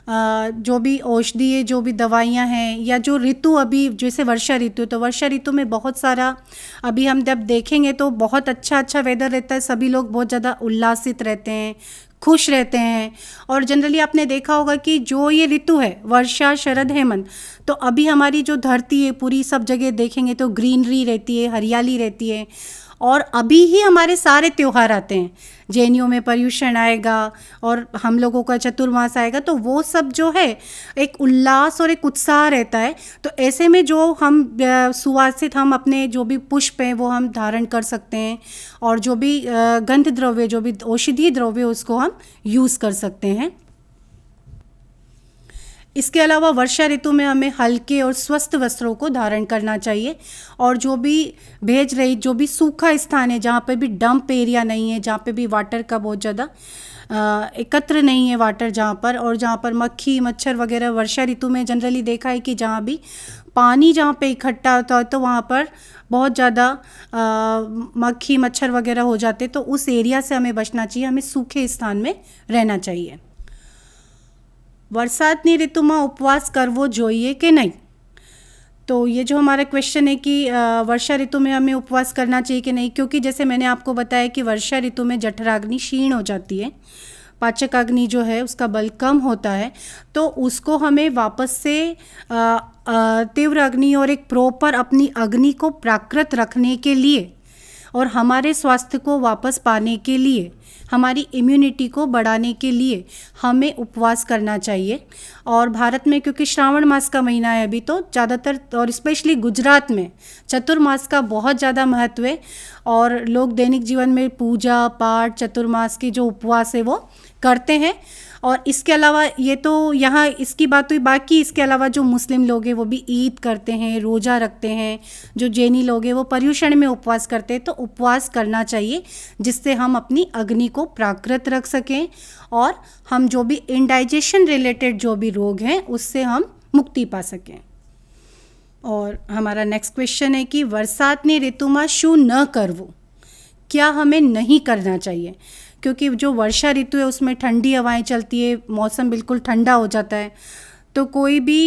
जो भी औषधीय जो भी दवाइयाँ हैं या जो ऋतु, अभी जैसे वर्षा ऋतु, तो वर्षा ऋतु में बहुत सारा, अभी हम जब देखेंगे तो बहुत अच्छा वेदर रहता है, सभी लोग बहुत ज़्यादा उल्लासित रहते हैं, खुश रहते हैं। और जनरली आपने देखा होगा कि जो ये ऋतु है वर्षा, शरद, हेमंत, तो अभी हमारी जो धरती है पूरी सब जगह देखेंगे तो ग्रीनरी रहती है, हरियाली रहती है। और अभी ही हमारे सारे त्यौहार आते हैं, जैनियों में पर्युषण आएगा और हम लोगों का चतुर्मास आएगा, तो वो सब जो है एक उल्लास और एक उत्साह रहता है। तो ऐसे में जो हम सुवासित, हम अपने जो भी पुष्प हैं वो हम धारण कर सकते हैं और जो भी गंध द्रव्य, जो भी औषधीय द्रव्य, उसको हम यूज़ कर सकते हैं। इसके अलावा वर्षा ऋतु में हमें हल्के और स्वस्थ वस्त्रों को धारण करना चाहिए और जो भी भेज रही, जो भी सूखा स्थान है, जहाँ पे भी डंप एरिया नहीं है, जहाँ पे भी वाटर का बहुत ज़्यादा एकत्र नहीं है वाटर जहाँ पर, और जहाँ पर मक्खी मच्छर वगैरह, वर्षा ऋतु में जनरली देखा है कि जहाँ भी पानी जहाँ पे इकट्ठा होता है तो वहाँ पर बहुत ज़्यादा मक्खी मच्छर वगैरह हो जाते, तो उस एरिया से हमें बचना चाहिए, हमें सूखे स्थान में रहना चाहिए। वरसादनी ऋतुમાં उपवास करवो જોઈએ कि नहीं? तो ये जो हमारा क्वेश्चन है कि वर्षा ऋतु में हमें उपवास करना चाहिए कि नहीं, क्योंकि जैसे मैंने आपको बताया कि वर्षा ऋतु में जठराग्नि क्षीण हो जाती है, पाचक अग्नि जो है उसका बल कम होता है, तो उसको हमें वापस से तीव्र अग्नि और एक प्रॉपर अपनी अग्नि को प्राकृत रखने के लिए और हमारे स्वास्थ्य को वापस पाने के लिए, हमारी इम्यूनिटी को बढ़ाने के लिए हमें उपवास करना चाहिए। और भारत में क्योंकि श्रावण मास का महीना है अभी, तो ज़्यादातर और स्पेशली गुजरात में चतुर्मास का बहुत ज़्यादा महत्व है और लोग दैनिक जीवन में पूजा पाठ चतुर्मास की जो उपवास है वो करते हैं। और इसके अलावा ये तो यहाँ इसकी बात हुई, बाकी इसके अलावा जो मुस्लिम लोग हैं वो भी ईद करते हैं, रोज़ा रखते हैं, जो जैनी लोग हैं वो पर्युषण में उपवास करते हैं। तो उपवास करना चाहिए जिससे हम अपनी अग्नि को प्राकृत रख सकें और हम जो भी इंडाइजेशन रिलेटेड जो भी रोग हैं उससे हम मुक्ति पा सकें। और हमारा नेक्स्ट क्वेश्चन है कि वरसादनी ऋतुમાં શું न करवो, क्या हमें नहीं करना चाहिए? क्योंकि जो वर्षा ऋतु है उसमें ठंडी हवाएं चलती है, मौसम बिल्कुल ठंडा हो जाता है, तो कोई भी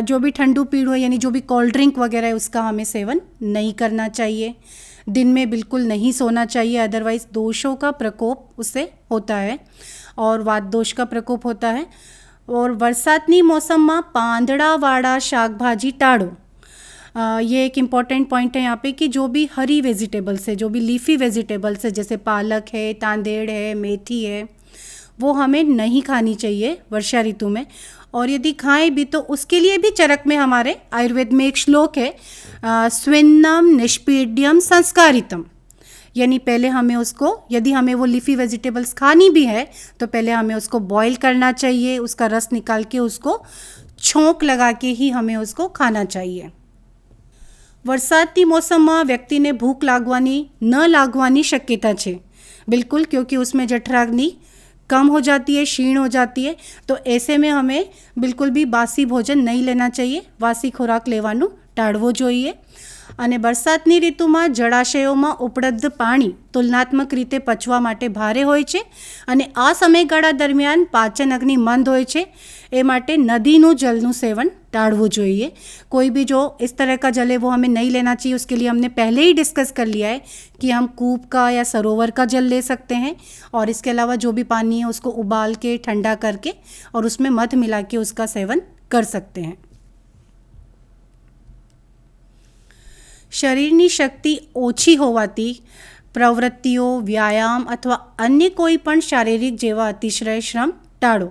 जो भी ठंडू पीणु है यानी जो भी कोल्ड ड्रिंक वगैरह है उसका हमें सेवन नहीं करना चाहिए। दिन में बिल्कुल नहीं सोना चाहिए, अदरवाइज़ दोषों का प्रकोप उससे होता है और वात दोष का प्रकोप होता है। और वरसादनी मौसमમાં પાંદડાવાળા શાકભાજી टाड़ो, ये एक इम्पॉर्टेंट पॉइंट है यहाँ पे कि जो भी हरी वेजिटेबल्स है, जो भी लीफी वेजिटेबल्स है, जैसे पालक है, तांदेड़ है, मेथी है, वो हमें नहीं खानी चाहिए वर्षा ऋतु में। और यदि खाएं भी तो उसके लिए भी चरक में हमारे आयुर्वेद में एक श्लोक है, स्विन्नम निष्पीड्यम संस्कारितम, यानी पहले हमें उसको, यदि हमें वो लीफी वेजिटेबल्स खानी भी है तो पहले हमें उसको बॉईल करना चाहिए, उसका रस निकाल के उसको छोंक लगा के ही हमें उसको खाना चाहिए। वरसादनी मौसमમાં વ્યક્તિને ભૂખ લાગવાની ન લાગવાની શક્યતા છે, બિલકુલ, क्योंकि उसमें जठराग्नि कम हो जाती है, क्षीण हो जाती है, तो ऐसे में हमें बिल्कुल भी બાસી ભોજન નહીં લેના चाहिए, વાસી ખોરાક લેવાનું ટાળવો જોઈએ. અને વરસાદની ઋતુમાં જળાશયોમાં ઉપલબ્ધ પાણી તુલનાત્મક રીતે પચવા માટે ભારે હોય છે અને આ સમયગાળા દરમિયાન પાચન અગ્નિ મંદ હોય છે. એ માટે નદીનું જલનું સેવન टाળવું જોઈએ. कोई भी जो इस तरह का जल है वो हमें नहीं लेना चाहिए. उसके लिए हमने पहले ही डिस्कस कर लिया है कि हम कूप का या सरोवर का जल ले सकते हैं और इसके अलावा जो भी पानी है उसको उबाल के ठंडा करके और उसमें मध मिला के उसका सेवन कर सकते हैं. શરીરની શક્તિ ઓછી હોવાથી પ્રવૃત્તિઓ, વ્યાયામ અથવા अन्य कोई પણ शारीरिक જેવા अतिशय श्रम टाળो.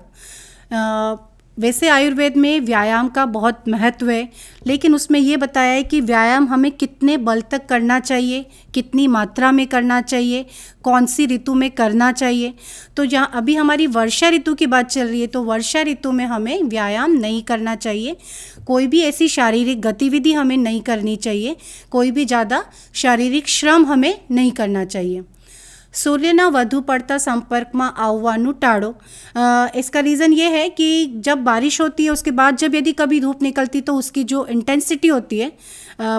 वैसे आयुर्वेद में व्यायाम का बहुत महत्व है, लेकिन उसमें ये बताया है कि व्यायाम हमें कितने बल तक करना चाहिए, कितनी मात्रा में करना चाहिए, कौन सी ऋतु में करना चाहिए. तो जहाँ अभी हमारी वर्षा ऋतु की बात चल रही है, तो वर्षा ऋतु में हमें व्यायाम नहीं करना चाहिए. कोई भी ऐसी शारीरिक गतिविधि हमें नहीं करनी चाहिए, कोई भी ज़्यादा शारीरिक श्रम हमें नहीं करना चाहिए. सूर्यना વધુ પડતા संपर्कમાં આવવાનું टाળो. इसका रीज़न ये है कि जब बारिश होती है उसके बाद जब यदि कभी धूप निकलती तो उसकी जो इंटेंसिटी होती है,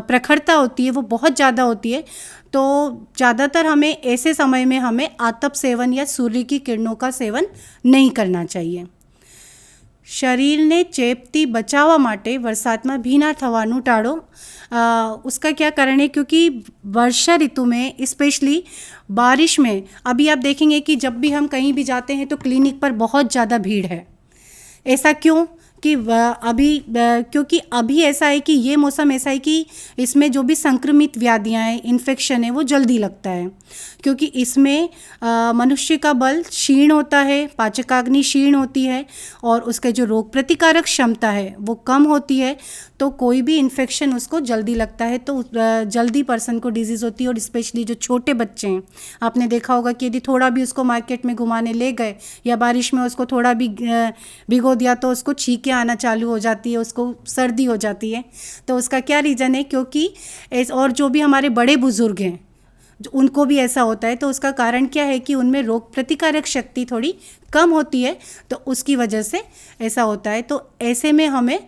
प्रखरता होती है, वो बहुत ज़्यादा होती है. तो ज़्यादातर हमें ऐसे समय में हमें आतप सेवन या सूर्य की किरणों का सेवन नहीं करना चाहिए. શરીરને ચેપથી બચાવવા માટે વરસાદમાં ભીના થવાનું टाળो. उसका क्या कारण है, क्योंकि वर्षा ऋतु में स्पेशली बारिश में अभी आप देखेंगे कि जब भी हम कहीं भी जाते हैं तो क्लिनिक पर बहुत ज़्यादा भीड़ है. ऐसा क्यों कि क्योंकि अभी ऐसा है कि ये मौसम ऐसा है कि इसमें जो भी संक्रमित व्याधियाँ हैं, इन्फेक्शन है, वो जल्दी लगता है. क्योंकि इसमें मनुष्य का बल क्षीण होता है, पाचकाग्नि क्षीण होती है और उसके जो रोग प्रतिकारक क्षमता है वो कम होती है. तो कोई भी इन्फेक्शन उसको जल्दी लगता है, तो जल्दी पर्सन को डिजीज़ होती है. और स्पेशली जो छोटे बच्चे हैं, आपने देखा होगा कि यदि थोड़ा भी उसको मार्केट में घुमाने ले गए या बारिश में उसको थोड़ा भी भिगो दिया तो उसको छींकें आना चालू हो जाती है, उसको सर्दी हो जाती है. तो उसका क्या रीज़न है, क्योंकि और जो भी हमारे बड़े बुज़ुर्ग हैं उनको भी ऐसा होता है. तो उसका कारण क्या है कि उनमें रोग प्रतिकारक शक्ति थोड़ी कम होती है, तो उसकी वजह से ऐसा होता है. तो ऐसे में हमें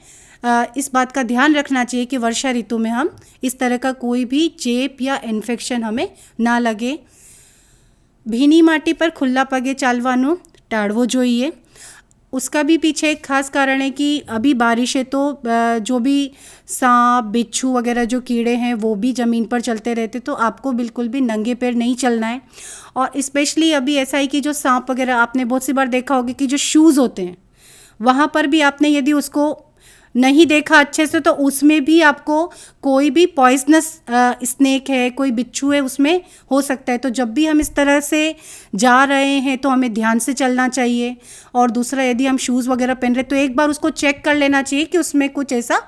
इस बात का ध्यान रखना चाहिए कि वर्षा ऋतु में हम इस तरह का कोई भी चेप या इन्फेक्शन हमें ना लगे. ભીની માટી પર ખુલ્લા પગે ચાલવાનું टाળવો જોઈએ. उसका भी पीछे एक खास कारण है कि अभी बारिश है, तो जो भी सांप, बिच्छू वगैरह जो कीड़े हैं वो भी ज़मीन पर चलते रहते, तो आपको बिल्कुल भी नंगे पैर नहीं चलना है. और स्पेशली अभी ऐसा है कि जो सांप वगैरह आपने बहुत सी बार देखा होगा कि जो शूज़ होते हैं वहाँ पर भी आपने यदि उसको नहीं देखा अच्छे से तो उसमें भी आपको कोई भी पॉइजनस स्नेक है, कोई बिच्छू है, उसमें हो सकता है. तो जब भी हम इस तरह से जा रहे हैं तो हमें ध्यान से चलना चाहिए. और दूसरा, यदि हम शूज़ वगैरह पहन रहे तो एक बार उसको चेक कर लेना चाहिए कि उसमें कुछ ऐसा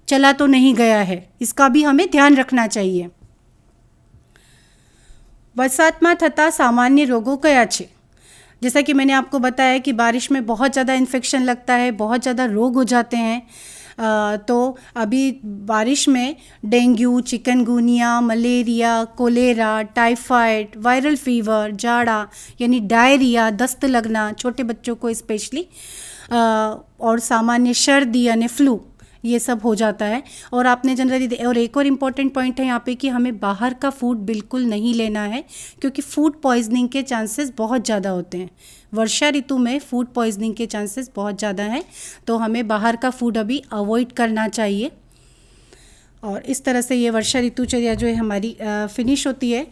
चला तो नहीं गया है. इसका भी हमें ध्यान रखना चाहिए. વરસાદમાં થતા સામાન્ય રોગો કયા છે? जैसा कि मैंने आपको बताया कि बारिश में बहुत ज़्यादा इन्फेक्शन लगता है, बहुत ज़्यादा रोग हो जाते हैं. तो अभी बारिश में dengue, chikungunya, malaria, cholera, typhoid, viral fever, जाड़ा यानी डायरिया, दस्त लगना छोटे बच्चों को स्पेशली, और सामान्य सर्दी यानी फ्लू, ये सब हो जाता है. और आपने जनरली, और एक और इम्पॉर्टेंट पॉइंट है यहाँ पे कि हमें बाहर का फूड बिल्कुल नहीं लेना है, क्योंकि फूड पॉइजनिंग के चांसेस बहुत ज़्यादा होते हैं. वर्षा ऋतु में फूड पॉइजनिंग के चांसेस बहुत ज़्यादा हैं, तो हमें बाहर का फूड अभी अवॉइड करना चाहिए. और इस तरह से ये वर्षा ऋतुचर्या जो है हमारी फिनिश होती है.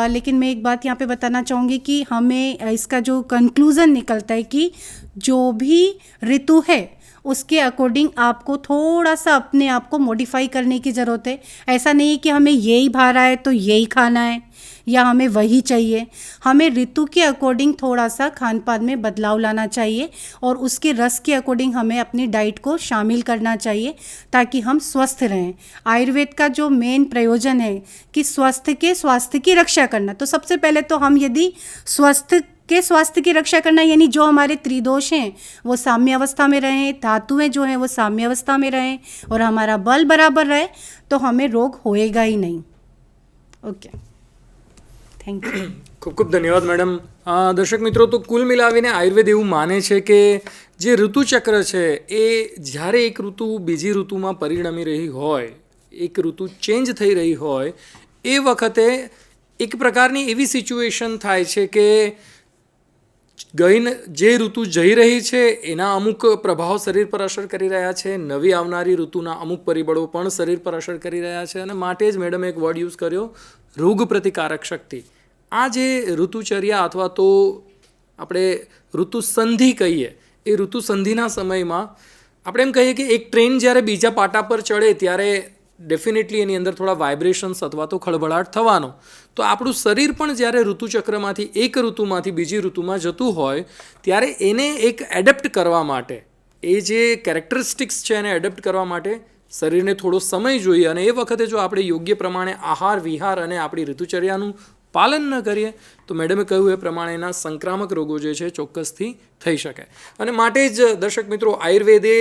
लेकिन मैं एक बात यहाँ पे बताना चाहूँगी कि हमें इसका जो कंक्लूज़न निकलता है कि जो भी ऋतु है उसके अकॉर्डिंग आपको थोड़ा सा अपने आप को मॉडिफाई करने की ज़रूरत है. ऐसा नहीं है कि हमें यही भा रहा है तो यही खाना है या हमें वही चाहिए. हमें ऋतु के अकॉर्डिंग थोड़ा सा खान पान में बदलाव लाना चाहिए और उसके रस के अकॉर्डिंग हमें अपनी डाइट को शामिल करना चाहिए ताकि हम स्वस्थ रहें. आयुर्वेद का जो मेन प्रयोजन है कि स्वास्थ्य की रक्षा करना, तो सबसे पहले तो हम यदि स्वास्थ्य की रक्षा करना यानी जो हमारे त्रिदोष हैं वो साम्य अवस्था में रहें, धातुएं जो हैं वो साम्य अवस्था में रहें और हमारा बल बराबर रहे, तो हमें रोग होएगा ही नहीं. Okay, thank you. ખૂબ ખૂબ ધન્યવાદ મેડમ. દર્શક મિત્રો, તો કુલ મિલાવીને આયુર્વેદ એવું માને છે કે જે ઋતુચક્ર છે એ જ્યારે એક ઋતુ બીજી ઋતુમાં પરિણમી રહી હોય, એક ઋતુ ચેન્જ થઈ રહી હોય, એ વખતે એક પ્રકારની એવી સિચ્યુએશન થાય છે કે જે ઋતુ જઈ રહી છે એના અમુક પ્રભાવ શરીર પર અસર કરી રહ્યા છે, નવી આવનારી ઋતુના અમુક પરિબળો પણ શરીર પર અસર કરી રહ્યા છે, અને માટે જ મેડમે એક વર્ડ યુઝ કર્યો, રોગ પ્રતિકારક શક્તિ. આ જે ઋતુચર્યા અથવા તો આપણે ઋતુસંધિ કહીએ, એ ઋતુસંધિના સમયમાં આપણે એમ કહીએ કે એક ટ્રેન જ્યારે બીજા પાટા પર ચડે ત્યારે ડેફિનેટલી એની અંદર થોડા વાઇબ્રેશન્સ અથવા તો ખળભળાટ થવાનો. તો આપણું શરીર પણ જ્યારે ઋતુચક્રમાંથી એક ઋતુમાંથી બીજી ઋતુમાં જતું હોય ત્યારે એને એક એડપ્ટ કરવા માટે, એ જે કેરેક્ટરિસ્ટિક્સ છે એને એડપ્ટ કરવા માટે શરીરને થોડો સમય જોઈએ, અને એ વખતે જો આપણે યોગ્ય પ્રમાણે આહાર વિહાર અને આપણી ઋતુચર્યાનું પાલન ન કરીએ તો મેડમે કહ્યું એ પ્રમાણેના સંક્રામક રોગો જે છે ચોક્કસથી થઈ શકે. અને માટે જ દર્શક મિત્રો, આયુર્વેદે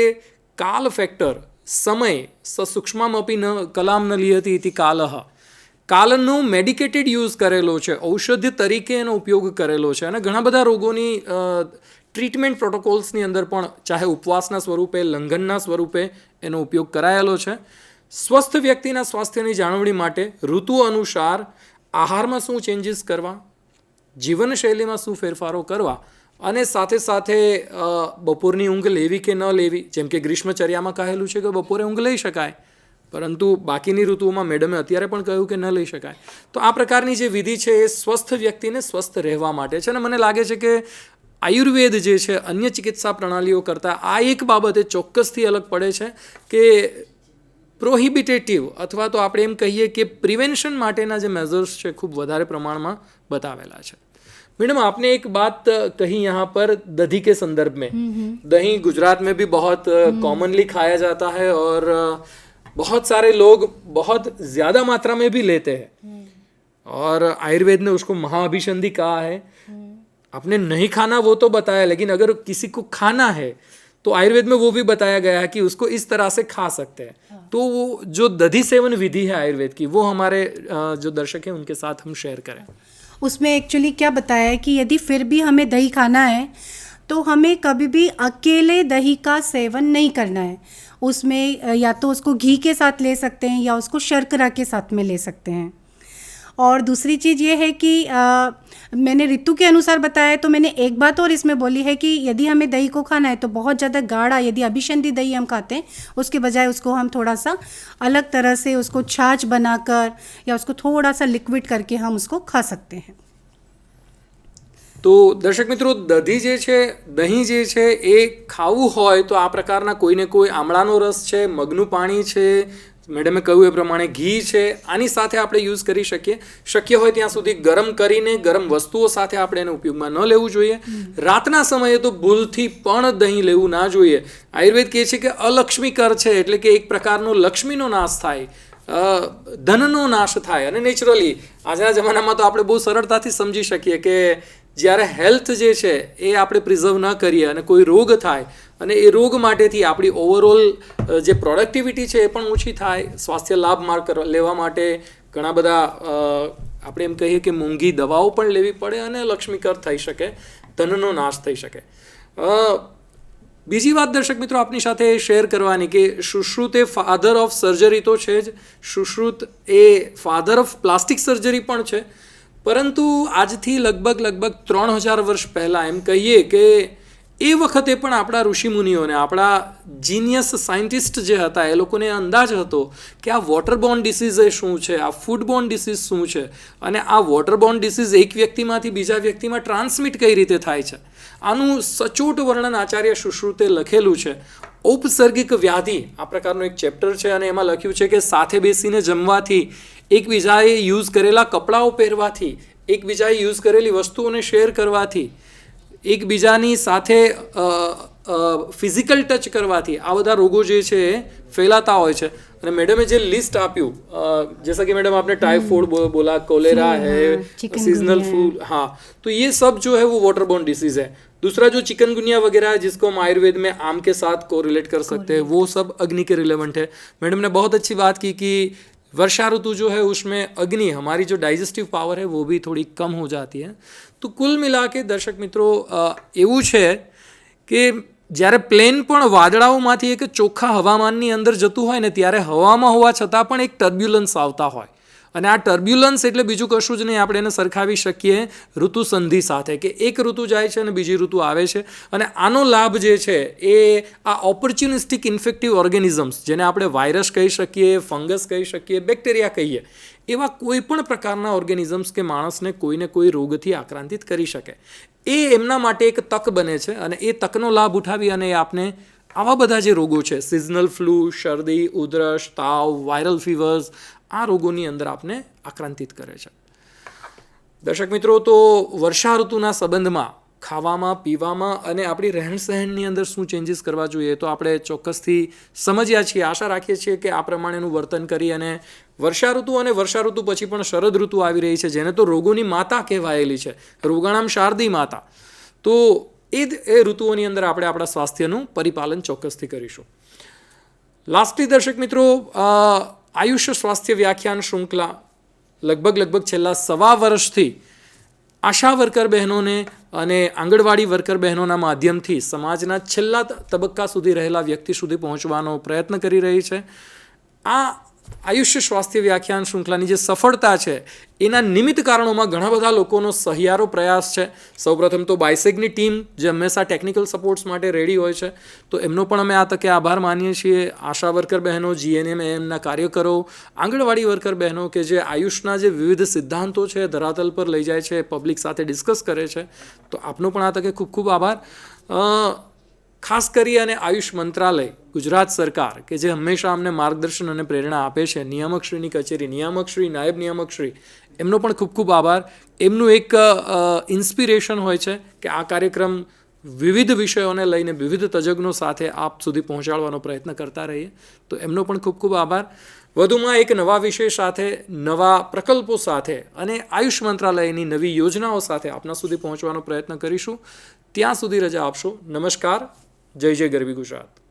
કાલ ફેક્ટર, સમય સસૂક્ષ્મમપી ન કલામ ન લિયતિ ઇતિ કાલઃ, કાલનો મેડિકેટેડ યુઝ કરેલો છે, ઔષધ તરીકે એનો ઉપયોગ કરેલો છે, અને ઘણા બધા રોગોની ટ્રીટમેન્ટ પ્રોટોકોલ્સની અંદર પણ ચાહે ઉપવાસના સ્વરૂપે, લંઘનના સ્વરૂપે એનો ઉપયોગ કરાયેલો છે. સ્વસ્થ વ્યક્તિના સ્વાસ્થ્યની જાળવણી માટે ઋતુ અનુસાર આહારમાં શું ચેન્જીસ કરવા, જીવનશૈલીમાં શું ફેરફારો કરવા, અને સાથે સાથે બપોરની ઊંઘ લેવી કે ન લેવી. જેમ કે ગ્રીષ્મચર્યામાં કહેલું છે કે બપોરે ઊંઘ લઈ શકાય, પરંતુ બાકીની ઋતુઓમાં મેડમે અત્યારે પણ કહ્યું કે ન લઈ શકાય. તો આ પ્રકારની જે વિધિ છે એ સ્વસ્થ વ્યક્તિને સ્વસ્થ રહેવા માટે છે, અને મને લાગે છે કે આયુર્વેદ જે છે અન્ય ચિકિત્સા પ્રણાલીઓ કરતાં આ એક બાબતે ચોક્કસથી અલગ પડે છે કે પ્રોહિબિટેટિવ અથવા તો આપણે એમ કહીએ કે પ્રિવેન્શન માટેના જે મેઝર્સ છે ખૂબ વધારે પ્રમાણમાં બતાવેલા છે. मैडम, आपने एक बात कही यहाँ पर दही के संदर्भ में. दही गुजरात में भी बहुत कॉमनली खाया जाता है और बहुत सारे लोग बहुत ज़्यादा मात्रा में भी लेते हैं, और आयुर्वेद ने उसको महाअभिसंधि कहा है. आपने नहीं खाना वो तो बताया, लेकिन अगर किसी को खाना है तो आयुर्वेद में वो भी बताया गया है कि उसको इस तरह से खा सकते हैं. तो वो जो दधी सेवन विधि है आयुर्वेद की, वो हमारे जो दर्शक हैं उनके साथ हम शेयर करें. उसमें एक्चुअली क्या बताया है कि यदि फिर भी हमें दही खाना है तो हमें कभी भी अकेले दही का सेवन नहीं करना है. उसमें या तो उसको घी के साथ ले सकते हैं या उसको शर्करा के साथ में ले सकते हैं. और दूसरी चीज़ ये है कि मैंने ऋतु के अनुसार बताया, तो मैंने एक बात और इसमें बोली है कि यदि हमें दही को खाना है तो बहुत ज़्यादा गाढ़ा, यदि अभिसंधि दही हम खाते हैं, उसके बजाय उसको हम थोड़ा सा अलग तरह से उसको छाछ बनाकर या उसको थोड़ा सा लिक्विड करके हम उसको खा सकते हैं. તો દર્શક મિત્રો, દહીં જે છે એ ખાવું હોય તો આ પ્રકારના કોઈને કોઈ આમળાનો રસ છે, મગનું પાણી છે, મેડમે કહ્યું એ પ્રમાણે ઘી છે, આની સાથે આપણે યુઝ કરી શકીએ. શક્ય હોય ત્યાં સુધી ગરમ કરીને ગરમ વસ્તુઓ સાથે આપણે એને ઉપયોગમાં ન લેવું જોઈએ. રાતના સમયે તો ભૂલથી પણ દહીં લેવું ના જોઈએ. આયુર્વેદ કહે છે કે અલક્ષ્મીકર છે, એટલે કે એક પ્રકારનો લક્ષ્મીનો નાશ થાય, ધનનો નાશ થાય. અને નેચરલી આજના જમાનામાં તો આપણે બહુ સરળતાથી સમજી શકીએ કે જ્યારે હેલ્થ જે છે એ આપણે પ્રિઝર્વ ન કરીએ અને કોઈ રોગ થાય, અને એ રોગ માટેથી આપણી ઓવરઓલ જે પ્રોડક્ટિવિટી છે એ પણ ઓછી થાય. સ્વાસ્થ્ય લાભ લેવા માટે ઘણા બધા આપણે એમ કહીએ કે મોંઘી દવાઓ પણ લેવી પડે અને લક્ષ્મીકર થઈ શકે, ધનનો નાશ થઈ શકે. બીજી વાત દર્શક મિત્રો આપની સાથે શેર કરવાની કે સુશ્રુત એ ફાધર ઓફ સર્જરી તો છે જ, સુશ્રુત એ ફાધર ઓફ પ્લાસ્ટિક સર્જરી પણ છે. પરંતુ આજથી લગભગ 3000 વર્ષ પહેલાં એમ કહીએ કે એ વખતે પણ આપણા ઋષિમુનિઓને, આપણા જીનિયસ સાયન્ટિસ્ટ જે હતા એ લોકોને અંદાજ હતો કે આ વોટરબોર્ન ડિસીઝ એ શું છે, આ ફૂડબોર્ન ડિસીઝ શું છે, અને આ વોટરબોર્ન ડિસીઝ એક વ્યક્તિમાંથી બીજા વ્યક્તિમાં ટ્રાન્સમિટ કઈ રીતે થાય છે. આનું સચોટ વર્ણન આચાર્ય સુશ્રુતે લખેલું છે. ઔપસર્ગિક વ્યાધિ આ પ્રકારનું એક ચેપ્ટર છે, અને એમાં લખ્યું છે કે સાથે બેસીને જમવાથી, એકબીજાએ યુઝ કરેલા કપડાઓ પહેરવાથી, એકબીજાએ યુઝ કરેલી વસ્તુઓને શેર કરવાથી, એકબીજાની સાથે ફિઝિકલ ટચ કરવાથી આ બધા રોગો જે છે એ ફેલાતા હોય છે. અને મેડમે જે લિસ્ટ આપ્યું, जैसा कि मैडम आपने टाइफाइड बोला, कोलेरा है, सीजनल फ्लू, हाँ, तो ये सब जो है वो वाटरबोर्न डिसीज़ है. दूसरा जो चिकनगुनिया वगैरह है जिसको हम आयुर्वेद में आम के साथ कोरिलेट कर सकते हैं, वो सब अग्नि के रिलेवेंट है. मैडम ने बहुत अच्छी बात की कि वर्षा ऋतु जो है उसमें अग्नि, हमारी जो डाइजेस्टिव पावर है वो भी थोड़ी कम हो जाती है। तो कुल मिला के દર્શક મિત્રો એવું છે કે જ્યારે પ્લેન પણ વાદળાઓમાંથી એક ચોખ્ખા હવામાનની અંદર જતું હોય ને ત્યારે હવામાં હોવા છતાં પણ એક ટર્બ્યુલન્સ આવતા હોય, અને આ ટર્બ્યુલન્સ એટલે બીજું કશું જ નહીં, આપણે એને સરખાવી શકીએ ઋતુ સંધિ સાથે, કે એક ઋતુ જાય છે અને બીજી ઋતુ આવે છે, અને આનો લાભ જે છે એ આ ઓપોર્ચ્યુનિસ્ટિક ઇન્ફેક્ટિવ ઓર્ગેનિઝમ્સ, જેને આપણે વાયરસ કહી શકીએ, ફંગસ કહી શકીએ, બેક્ટેરિયા કહીએ, એવા કોઈ પણ પ્રકારના ઓર્ગેનિઝમ્સ કે માણસને કોઈને કોઈ રોગથી આક્રાંતિત કરી શકે, એ એમના માટે એક તક બને છે, અને એ તકનો લાભ ઉઠાવી અને એ આપને આવા બધા જે રોગો છે, સિઝનલ ફ્લૂ, શરદી, ઉધરસ, તાવ, વાયરલ ફીવર્સ, આ રોગોની અંદર આપને આક્રાંતિત કરે છે। દર્શક મિત્રો, તો વર્ષા ઋતુના સંબંધમાં ખાવામાં, પીવામાં અને આપણી રહેણ સહેણની અંદર શું ચેન્જીસ કરવા જોઈએ તો આપણે ચોક્કસથી સમજ્યા છીએ, આશા રાખીએ છીએ કે આ પ્રમાણેનું વર્તન કરી અને વર્ષા ઋતુ અને વર્ષા ઋતુ પછી પણ શરદ ઋતુ આવી રહી છે, જેને તો રોગોની માતા કહેવાયેલી છે, રોગાણામ શારદી માતા, તો એ ઋતુઓની અંદર આપણે આપણા સ્વાસ્થ્યનું પરિપાલન ચોક્કસથી કરીશું। લાસ્ટલી દર્શક મિત્રો, આયુષ્ય સ્વાસ્થ્ય વ્યાખ્યાન શૃંખલા લગભગ છેલ્લા 1.25 વર્ષથી આશા વર્કર બહેનોને અને આંગણવાડી વર્કર બહેનોના માધ્યમથી સમાજના છેલ્લા તબક્કા સુધી રહેલા વ્યક્તિ સુધી પહોંચવાનો પ્રયત્ન કરી રહી છે। આ આયુષ્ય સ્વાસ્થ્ય વ્યાખ્યાન શૃંખલાની જે સફળતા છે એના નિમિત્ત કારણોમાં ઘણા બધા લોકોનો સહિયારો પ્રયાસ છે। સૌપ્રથમ તો બાયસેગની ટીમ જે હંમેશા ટેકનિકલ સપોર્ટ્સ માટે રેડી હોય છે, તો એમનો પણ અમે આ તકે આભાર માનીએ છીએ। આશા વર્કર બહેનો, જીએનએમ એમના કાર્યકરો, આંગણવાડી વર્કર બહેનો કે જે આયુષના જે વિવિધ સિદ્ધાંતો છે ધરાતલ પર લઈ જાય છે, પબ્લિક સાથે ડિસ્કસ કરે છે, તો આપનો પણ આ તકે ખૂબ ખૂબ આભાર। ખાસ કરી અને આયુષ મંત્રાલય, ગુજરાત સરકાર કે જે હંમેશા અમને માર્ગદર્શન અને પ્રેરણા આપે છે, નિયામકશ્રીની કચેરી, નિયામકશ્રી, નાયબ નિયામકશ્રી, એમનો પણ ખૂબ ખૂબ આભાર। એમનું એક ઇન્સ્પિરેશન હોય છે કે આ કાર્યક્રમ વિવિધ વિષયોને લઈને વિવિધ તજજ્ઞો સાથે આપ સુધી પહોંચાડવાનો પ્રયત્ન કરતા રહીએ, તો એમનો પણ ખૂબ ખૂબ આભાર। વધુમાં એક નવા વિષય સાથે, નવા પ્રકલ્પો સાથે અને આયુષ મંત્રાલયની નવી યોજનાઓ સાથે આપના સુધી પહોંચવાનો પ્રયત્ન કરીશું। ત્યાં સુધી રજા આપશો। નમસ્કાર, જય જય ગરવી ગુજરાત।